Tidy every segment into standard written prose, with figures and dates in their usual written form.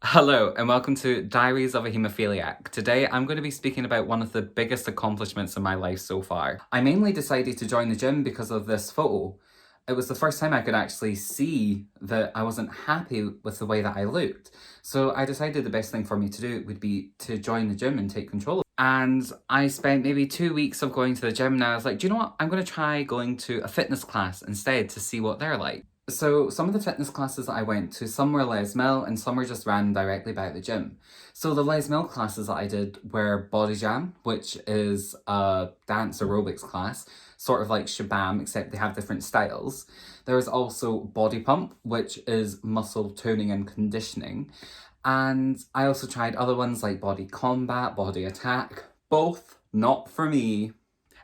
Hello and welcome to Diaries of a Haemophiliac. Today I'm going to be speaking about one of the biggest accomplishments in my life so far. I mainly decided to join the gym because of this photo. It was the first time I could actually see that I wasn't happy with the way that I looked. So I decided the best thing for me to do would be to join the gym and take control. And I spent maybe 2 weeks of going to the gym and I was like, do you know what? I'm going to try going to a fitness class instead to see what they're like. So some of the fitness classes that I went to, some were Les Mill and some were just ran directly by the gym. So the Les Mill classes that I did were Body Jam, which is a dance aerobics class, sort of like Shabam, except they have different styles. There is also Body Pump, which is muscle toning and conditioning. And I also tried other ones like Body Combat, Body Attack, both not for me.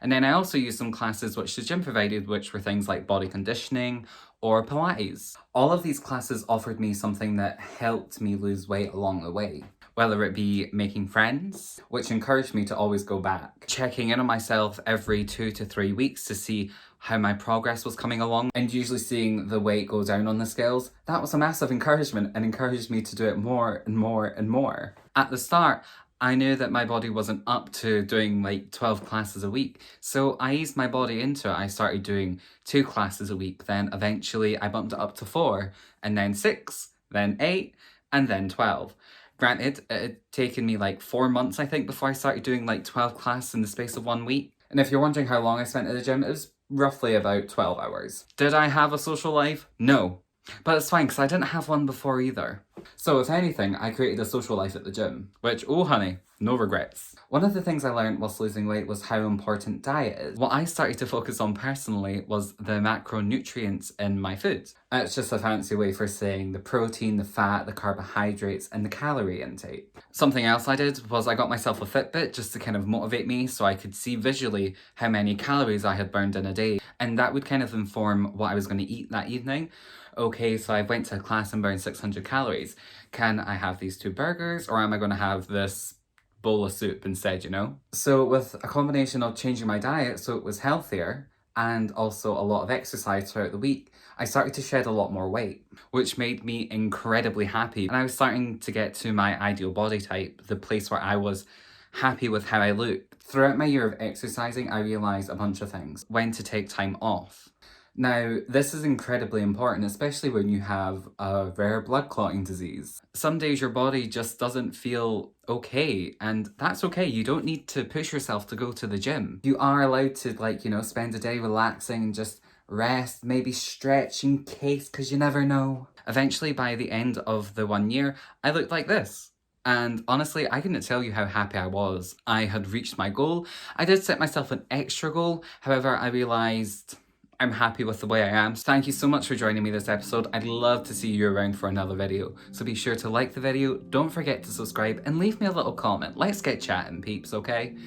And then I also used some classes which the gym provided, which were things like body conditioning or Pilates. All of these classes offered me something that helped me lose weight along the way. Whether it be making friends, which encouraged me to always go back, checking in on myself every 2 to 3 weeks to see how my progress was coming along, and usually seeing the weight go down on the scales. That was a massive encouragement and encouraged me to do it more and more and more. At the start, I knew that my body wasn't up to doing like 12 classes a week, so I eased my body into it. I started doing 2 classes a week, then eventually I bumped it up to 4, and then 6, then 8, and then 12. Granted, it had taken me like 4 months, I think, before I started doing like 12 classes in the space of 1 week. And if you're wondering how long I spent at the gym, it was roughly about 12 hours. Did I have a social life? No. But it's fine, because I didn't have one before either. So if anything, I created a social life at the gym, which, oh honey, no regrets. One of the things I learned whilst losing weight was how important diet is. What I started to focus on personally was the macronutrients in my food. It's just a fancy way for saying the protein, the fat, the carbohydrates, and the calorie intake. Something else I did was I got myself a Fitbit just to kind of motivate me so I could see visually how many calories I had burned in a day. And that would kind of inform what I was going to eat that evening. Okay, so I went to a class and burned 600 calories. Can I have these 2 burgers or am I going to have this bowl of soup instead, you know? So with a combination of changing my diet so it was healthier and also a lot of exercise throughout the week, I started to shed a lot more weight, which made me incredibly happy. And I was starting to get to my ideal body type, the place where I was happy with how I looked. Throughout my year of exercising, I realised a bunch of things. When to take time off. Now, this is incredibly important, especially when you have a rare blood clotting disease. Some days your body just doesn't feel okay, and that's okay. You don't need to push yourself to go to the gym. You are allowed to, spend a day relaxing and just rest, maybe stretch in case, because you never know. Eventually, by the end of the 1 year, I looked like this. And honestly, I couldn't tell you how happy I was. I had reached my goal. I did set myself an extra goal. However, I realised I'm happy with the way I am. So thank you so much for joining me this episode. I'd love to see you around for another video. So be sure to like the video, don't forget to subscribe, and leave me a little comment. Let's get chatting, peeps, okay?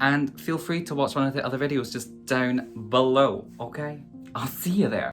And feel free to watch one of the other videos just down below, okay? I'll see you there.